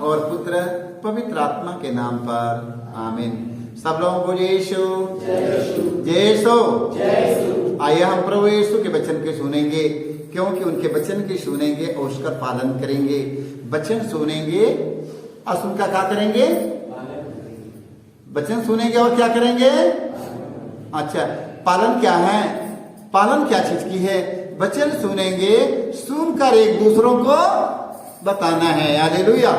और पुत्र पवित्र आत्मा के नाम पर आमीन। सब लोगों को यीशु जय यीशु। आइए हम प्रभु यीशु के वचन के सुनेंगे, क्योंकि उनके वचन के सुनेंगे और उसका पालन करेंगे। वचन सुनेंगे और सुनकर क्या करेंगे? वचन सुनेंगे और क्या करेंगे? अच्छा, पालन क्या है? पालन क्या चीज की है? वचन सुनेंगे, सुनकर एक दूसरों को बताना है। हालेलुया।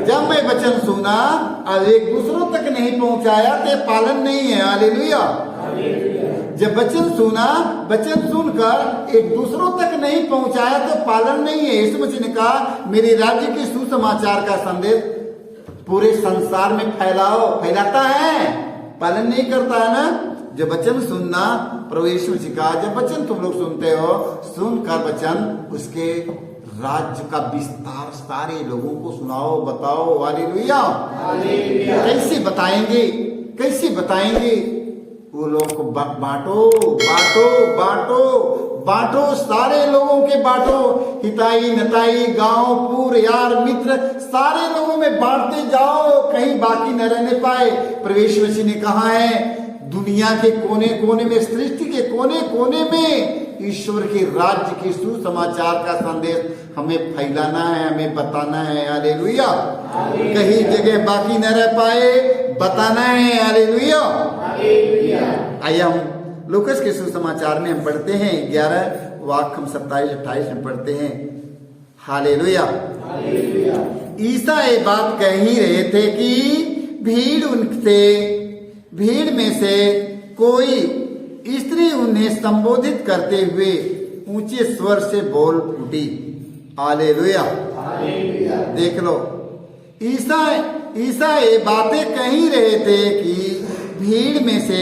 जब मैं वचन सुना और एक दूसरों तक नहीं पहुंचाया तो पालन नहीं है। हालेलुया। जब वचन सुना, वचन सुनकर एक दूसरों तक नहीं पहुंचाया तो पालन नहीं है। यीशु मसीह ने कहा, मेरे राज्य के सुसमाचार का संदेश पूरे संसार में फैलाओ। फैलाता है, पालन नहीं करता है ना। जब वचन सुनना, प्रभु यीशु मसीह कहा, जब वचन तुम लोग सुनते हो, सुनकर वचन उसके राज्य का विस्तार सारे लोगों को सुनाओ, बताओ। हालेलुया। कैसे बताएंगे? कैसे बताएंगे? वो लोगों को बांटो बांटो बांटो बांटो, सारे लोगों के बांटो। हिताई नताई गांव पूर यार मित्र सारे लोगों में बांटते जाओ, कहीं बाकी न रहने पाए। प्रभु यीशु मसीह ने कहा है, दुनिया के कोने कोने में, सृष्टि के कोने कोने में ईश्वर के राज्य के सुसमाचार का संदेश हमें फैलाना है, हमें बताना है। हालेलुया। कहीं जगह बाकी न रह पाए, बताना है। हालेलुया। आइए हम लूकास के सुसमाचार में हम पढ़ते हैं 11 वाक्य, हम 27-28 में पढ़ते हैं। हालेलुया। ईसा ये बात कह ही रहे थे कि भीड़ में से कोई स्त्री उन्हें संबोधित करते हुए ऊंचे स्वर से बोल उठी। हालेलुया। देख लो, ईसा ये बातें कह ही रहे थे कि भीड़ में से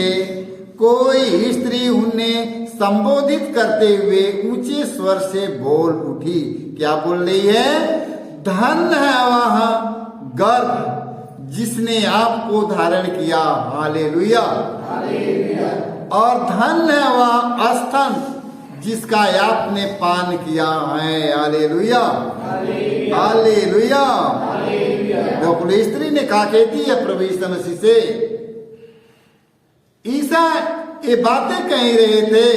कोई स्त्री उन्हें संबोधित करते हुए ऊंचे स्वर से बोल उठी। क्या बोल रही है? धन है वह गर्भ जिसने आपको धारण किया। हालेलुया। और धन है वह स्तन जिसका आपने पान किया है। हालेलुया। हालेलुया। तो स्त्री ने कहा, कहती है प्रभु यीशु मसीह से, ईसा ये बातें कह रहे थे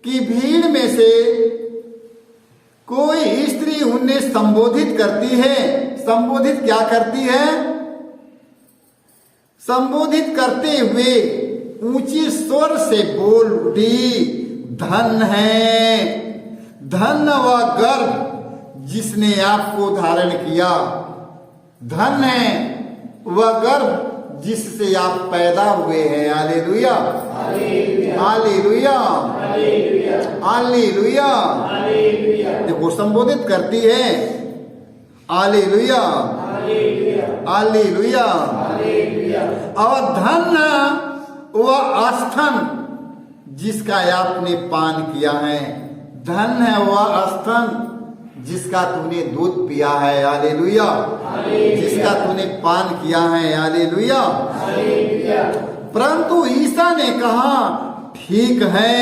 कि भीड़ में से कोई स्त्री उन्हें संबोधित करती है। संबोधित क्या करती है? संबोधित करते हुए ऊंची स्वर से बोल उठी, धन है, धन व गर्भ जिसने आपको धारण किया। धन है वह गर्भ जिससे आप पैदा हुए हैं। हालेलुया। हालेलुया। हालेलुया। देखो, संबोधित करती है। हालेलुया। हालेलुया। और धन वह स्तन जिसका आपने पान किया है। धन है वह स्तन जिसका तूने दूध पिया है। हालेलुया। जिसका तूने पान किया है। हालेलुया। परंतु ईसा ने कहा, ठीक है।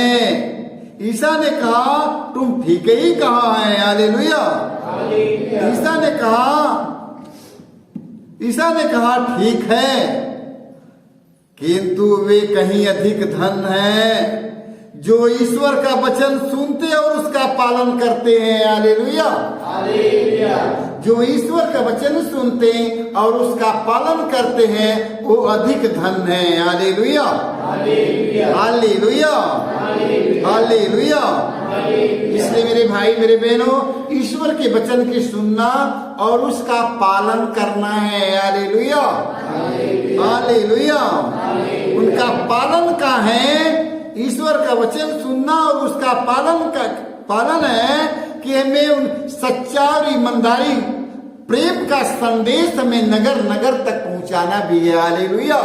ईसा ने कहा, तुम ठीक ही कहा है। हालेलुया। ईसा ने कहा ठीक है, किंतु वे कहीं अधिक धन है जो ईश्वर का वचन सुनते और उसका पालन करते हैं। हालेलुया। जो ईश्वर का वचन सुनते और उसका पालन करते हैं वो अधिक धन है। हालेलुया। हालेलुया। हालेलुया। इसलिए मेरे भाई मेरे बहनों, ईश्वर के वचन की सुनना और उसका पालन करना है। हालेलुया। हालेलुया। उनका पालन का है, ईश्वर का वचन सुनना और उसका पालन है कि हमें उन सच्चा और ईमानदारी प्रेम का संदेश हमें नगर नगर तक पहुंचाना भी है। हालेलुया।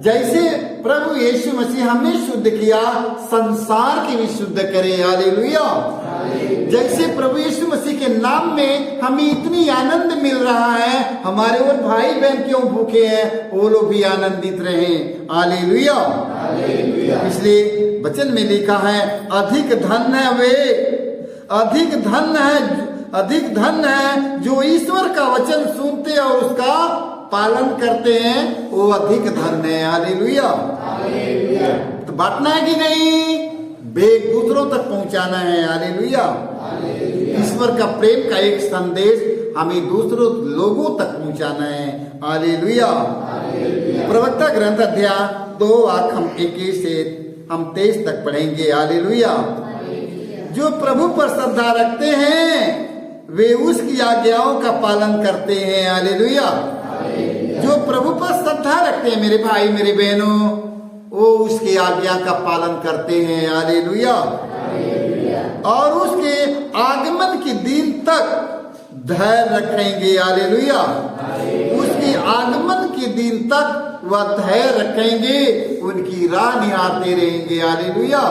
जैसे प्रभु यीशु मसीह हमें शुद्ध किया, संसार के भी शुद्ध करे। हालेलुया। जैसे प्रभु यीशु मसीह के नाम में हमें इतनी आनंद मिल रहा है, हमारे और भाई बहन क्यों भूखे हैं, वो लोग भी आनंदित रहे। हालेलुया। इसलिए वचन में लिखा है, अधिक धन है वे, अधिक धन है, अधिक धन है जो ईश्वर का वचन सुनते और उसका पालन करते हैं, वो अधिक धन है। हालेलुया। तो बांटना है कि नहीं? एक दूसरों तक पहुंचाना है। हालेलुया। ईश्वर का प्रेम का एक संदेश हमें दूसरों लोगों तक पहुंचाना है। हालेलुया। प्रवक्ता ग्रंथ अध्याय 2 वाक्य हम 21 से हम 23 तक पढ़ेंगे। हालेलुया। जो प्रभु पर श्रद्धा रखते हैं वे उसकी आज्ञाओं का पालन करते हैं। हालेलुया। जो प्रभु पर श्रद्धा रखते हैं मेरे भाई मेरे बहनों, वो उसकी आज्ञा का पालन करते हैं। हालेलुया। और उसके आगमन के दिन तक धैर्य रखेंगे। हालेलुया। उसके आगमन के दिन तक वह धैर्य रखेंगे, उनकी राह निहारते रहेंगे। हालेलुया।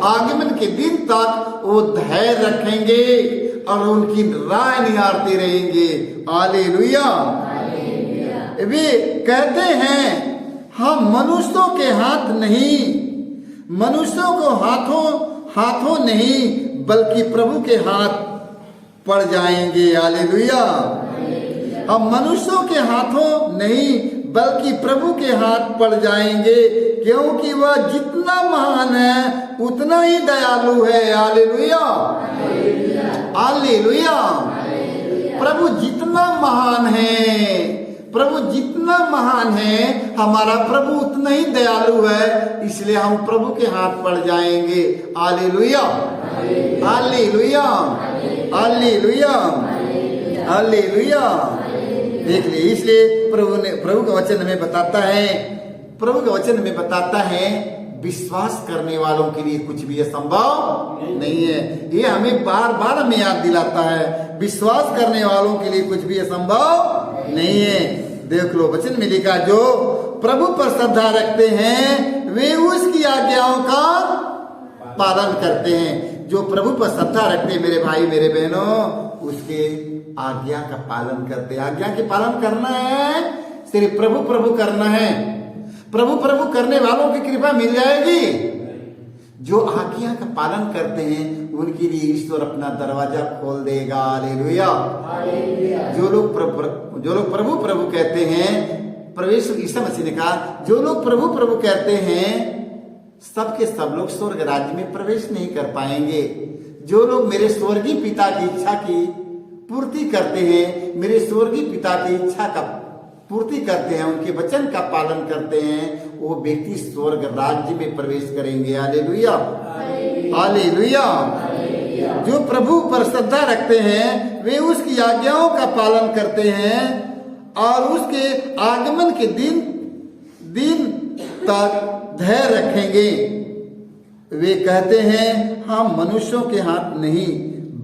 आगमन के दिन तक वो धैर्य रखेंगे और उनकी राह निहारते रहेंगे। हालेलुया। वे कहते हैं हम मनुष्यों के हाथ नहीं, मनुष्यों को हाथों नहीं बल्कि प्रभु के हाथ पड़ जाएंगे। हालेलुया। हम मनुष्यों के हाथों नहीं बल्कि प्रभु के हाथ पड़ जाएंगे, क्योंकि वह जितना महान है उतना ही दयालु है। हालेलुया। हालेलुया। प्रभु जितना महान है, प्रभु जितना महान है, हमारा प्रभु उतना ही दयालु है, इसलिए हम प्रभु के हाथ पड़ जाएंगे। हालेलुया। हालेलुया। हालेलुया। हालेलुया। देख लिए, इसलिए प्रभु का वचन हमें बताता है, प्रभु का वचन हमें बताता है विश्वास करने वालों के लिए कुछ भी असंभव नहीं है। ये हमें बार बार हमें याद दिलाता है, विश्वास करने वालों के लिए कुछ भी असंभव नहीं है। देख लो वचन में लिखा, जो प्रभु पर श्रद्धा रखते हैं वे उसकी आज्ञाओं का पालन करते हैं। जो प्रभु पर श्रद्धा रखते हैं मेरे भाई मेरे बहनों, उसके आज्ञा का पालन करते हैं। आज्ञा के पालन करना है, सिर्फ प्रभु प्रभु करना है। प्रभु प्रभु करने वालों की कृपा मिल जाएगी। जो आज्ञा का पालन करते हैं उनके लिए ईश्वर अपना दरवाजा खोल देगा। हालेलुया। जो लोग प्रभु प्रभु कहते हैं, प्रवेश ईसा मसीह ने कहा, जो लोग प्रभु प्रभु कहते हैं सबके सब लोग स्वर्ग राज्य में प्रवेश नहीं कर पाएंगे। जो लोग मेरे स्वर्गीय पिता की इच्छा की पूर्ति करते हैं, मेरे स्वर्गीय पिता की इच्छा का पूर्ति करते हैं, उनके वचन का पालन करते हैं, वो व्यक्ति स्वर्ग राज्य में प्रवेश करेंगे। हालेलुया। हालेलुया। जो प्रभु पर श्रद्धा रखते हैं वे उसकी आज्ञाओं का पालन करते हैं और उसके आगमन के दिन तक धैर्य रखेंगे। वे कहते हैं हम मनुष्यों के हाथ नहीं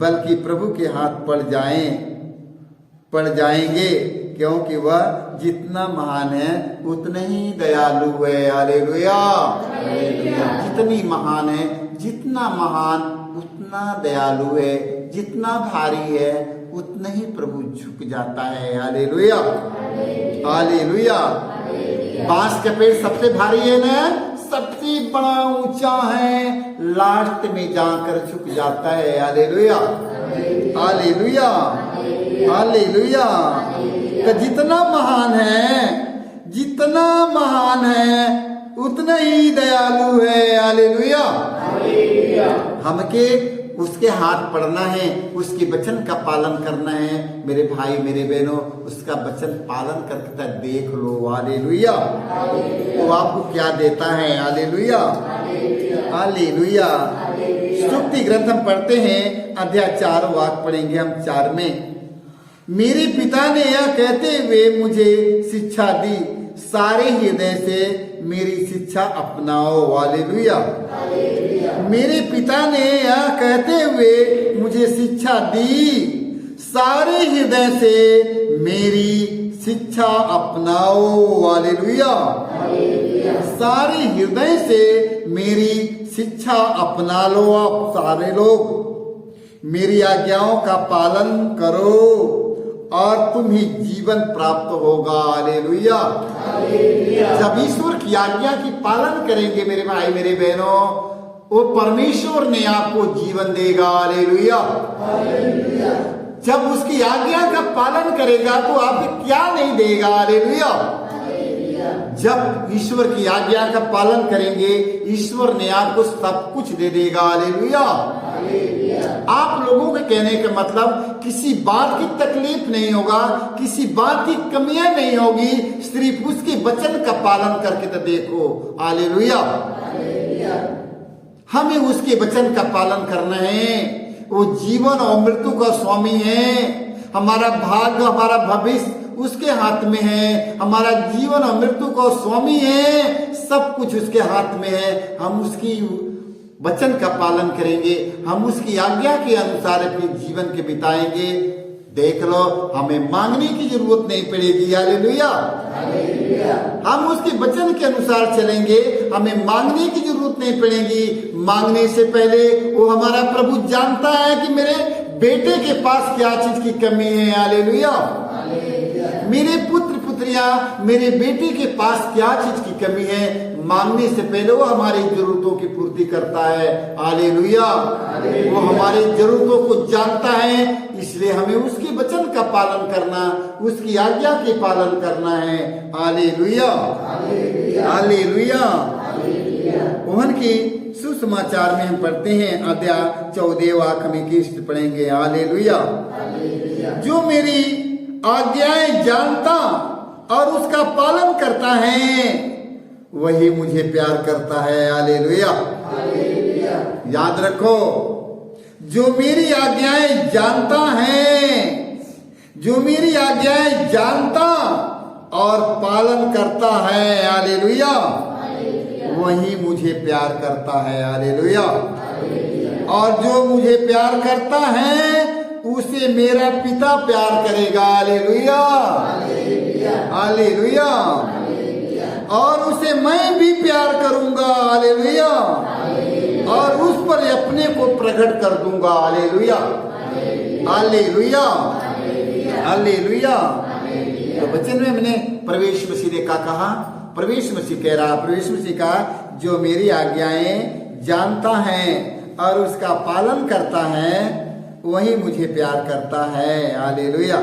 बल्कि प्रभु के हाथ पड़ जाएंगे, क्योंकि वह जितना महान है उतना ही दयालु है। हालेलुया। जितनी महान है, जितना महान उतना दयालु है, जितना भारी है उतना ही प्रभु झुक जाता है। हालेलुया। हालेलुया। बांस का पेड़ सबसे भारी है ना, सबसे बड़ा ऊंचा है, लास्ट में जाकर झुक जाता है। हालेलुया। हालेलुया। हालेलुया। तो जितना महान है उतना ही दयालु है। हालेलुया। हमके उसके हाथ पड़ना है, उसके वचन का पालन करना है। मेरे भाई मेरे बहनों, उसका वचन पालन करके देख लो। हालेलुया। वो आपको क्या देता है। हालेलुया। हालेलुया। स्तुति ग्रंथ हम पढ़ते हैं, अध्याय 4 वाक्य पढ़ेंगे हम 4 में। मेरे पिता ने यह कहते हुए मुझे शिक्षा दी, सारे हृदय से मेरी शिक्षा अपनाओ। हालेलुया। मेरे पिता ने यह कहते हुए मुझे शिक्षा दी, सारे हृदय से मेरी शिक्षा अपनाओ। हालेलुया। सारे हृदय से मेरी शिक्षा अपना लो। आप सारे लोग मेरी आज्ञाओं का पालन करो और तुम्हें जीवन प्राप्त होगा। हालेलुया। जब ईश्वर की आज्ञा की पालन करेंगे मेरे भाई मेरे बहनों, वो परमेश्वर ने आपको जीवन देगा। हालेलुया। जब उसकी आज्ञा का पालन करेगा तो आपको क्या नहीं देगा। हालेलुया। जब ईश्वर की आज्ञा का पालन करेंगे ईश्वर ने आपको सब कुछ दे देगा। हालेलुया। आप लोगों के कहने का मतलब किसी बात की तकलीफ नहीं होगा, किसी बात की कमियां नहीं होगी, सिर्फ उसके वचन का पालन करके तो देखो। हालेलुया। हमें उसके वचन का पालन करना है। वो जीवन और मृत्यु का स्वामी है। हमारा भाग्य हमारा भविष्य उसके हाथ में है। हमारा जीवन और मृत्यु का स्वामी है। सब कुछ उसके हाथ में है। हम उसकी वचन का पालन करेंगे, हम उसकी आज्ञा के अनुसार अपने जीवन के बिताएंगे। देख लो, हमें मांगने की जरूरत नहीं पड़ेगी। हालेलुया। हम उसके वचन के अनुसार चलेंगे, हमें मांगने की जरूरत नहीं पड़ेगी। मांगने से पहले वो हमारा प्रभु जानता है कि मेरे बेटे के पास क्या चीज की कमी है। हालेलुया। मेरे पुत्र पुत्रियां, मेरे बेटे के पास क्या चीज की कमी है, मांगने से पहले वो हमारी जरूरतों की पूर्ति करता है। हालेलुया। वो हमारी जरूरतों को जानता है, इसलिए हमें उसके वचन का पालन करना, उसकी आज्ञा के पालन करना है। हालेलुया। हालेलुया। ओहन की सुसमाचार में हम पढ़ते हैं अध्याय 14 खमी की पढ़ेंगे। हालेलुया। जो मेरी आज्ञाएं जानता और उसका पालन करता है वही मुझे प्यार करता है। हालेलुया। याद रखो, जो मेरी आज्ञाएं जानता है, जो मेरी आज्ञाएं जानता और पालन करता है, हालेलुया, वही मुझे प्यार करता है। हालेलुया। और जो मुझे प्यार करता है उसे मेरा पिता प्यार करेगा। हालेलुया। हालेलुया। और उसे मैं भी प्यार करूंगा। हालेलुया। और उस पर अपने को प्रकट कर दूंगा। हालेलुया। हालेलुया। हालेलुया। तो वचन में मैंने प्रवेश मसीह ने क्या कहा? प्रवेश मसीह कह रहा, प्रवेश मसीह का जो मेरी आज्ञाएं जानता है और उसका पालन करता है वही मुझे प्यार करता है। हालेलुया।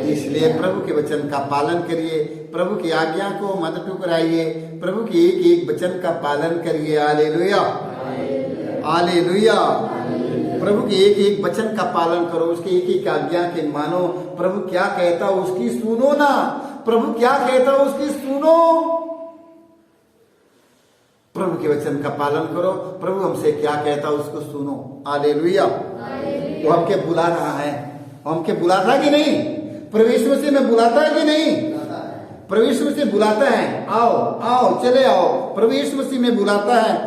इसलिए प्रभु के वचन का पालन करिए, प्रभु की आज्ञा को मत ठुकराइए, प्रभु के एक एक वचन का पालन करिए। हालेलुया। हालेलुया। प्रभु के एक एक वचन का पालन करो, उसके एक एक आज्ञा के मानो। प्रभु क्या कहता उसकी सुनो ना, प्रभु क्या कहता उसकी सुनो। प्रभु के वचन का पालन करो, प्रभु हमसे क्या कहता उसको सुनो। हालेलुया। वो हमके बुला रहा है, हमके बुलाता कि नहीं? प्रवेश मसीह में बुलाता है कि नहीं? प्रवेश मसीह बुलाता है, आओ आओ चले आओ। प्रवेश मसीह में बुलाता है,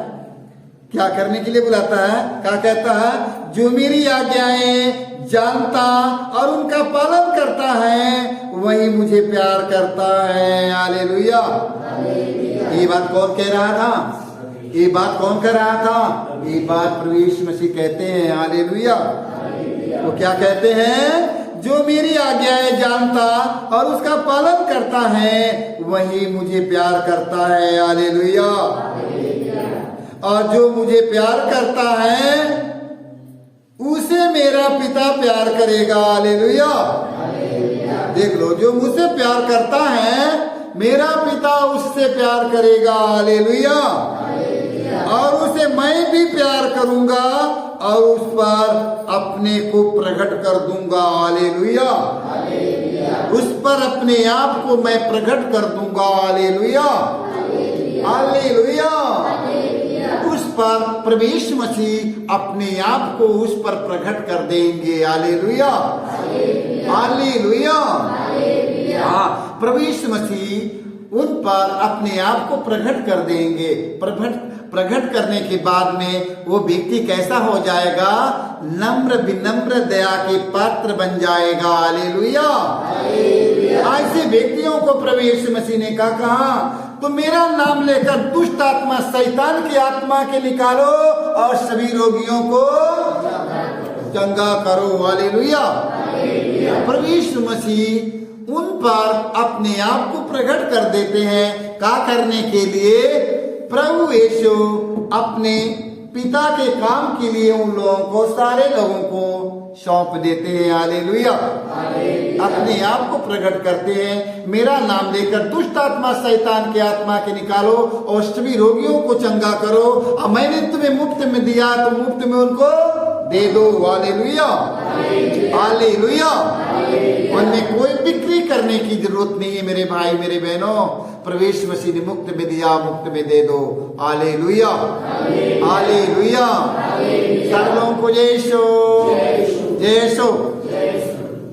क्या करने के लिए बुलाता है? क्या कहता है? जो मेरी आज्ञाएं जानता और उनका पालन करता है वही मुझे प्यार करता है। हालेलुया। ये बात कौन कह रहा था? ये बात कौन कह रहा था? ये बात प्रवेश मसीह कहते हैं। हालेलुया। वो क्या कहते हैं? जो मेरी आज्ञाएं जानता और उसका पालन करता है वही मुझे प्यार करता है। हालेलुया। और जो मुझे प्यार करता है उसे मेरा पिता प्यार करेगा। हालेलुया। देख लो, जो मुझसे प्यार करता है मेरा पिता उससे प्यार करेगा। हालेलुया। और उसे मैं भी प्यार करूंगा और उस पर अपने को प्रकट कर दूंगा। हालेलुया। उस पर अपने आप को मैं प्रकट कर दूंगा। हालेलुया। हालेलुया। उस पर प्रवेश मसीह अपने आप को उस पर प्रकट कर देंगे। हालेलुया। हालेलुया। हाँ, प्रवेश मसीह उन पर अपने आप को प्रकट कर देंगे। प्रकट करने के बाद में वो व्यक्ति कैसा हो जाएगा? नम्र विनम्र दया के पात्र बन जाएगा। हालेलुया। ऐसे व्यक्तियों को प्रवेश मसीह ने कहा तो मेरा नाम लेकर दुष्ट आत्मा शैतान की आत्मा के निकालो और सभी रोगियों को चंगा करो। हालेलुया। प्रवेश मसीह उन पर अपने आप को प्रकट कर देते हैं। क्या करने के लिए? प्रभु यीशु अपने पिता के काम के लिए उन लोगों को, सारे लोगों को सौंप देते हैं। हालेलुया। अपने आप को प्रकट करते हैं, मेरा नाम लेकर दुष्ट आत्मा, शैतान के आत्मा के निकालो और सभी रोगियों को चंगा करो, और मैंने तुम्हें मुफ्त में दिया तो मुफ्त में उनको दे दो। Hallelujah, hallelujah. उनमें कोई बिक्री करने की जरूरत नहीं है मेरे भाई मेरे बहनों, प्रवेश मसीह ने मुफ्त में दिया, मुफ्त में दे दो। Hallelujah, hallelujah. सब लोगों को जय यीशु, जय यीशु।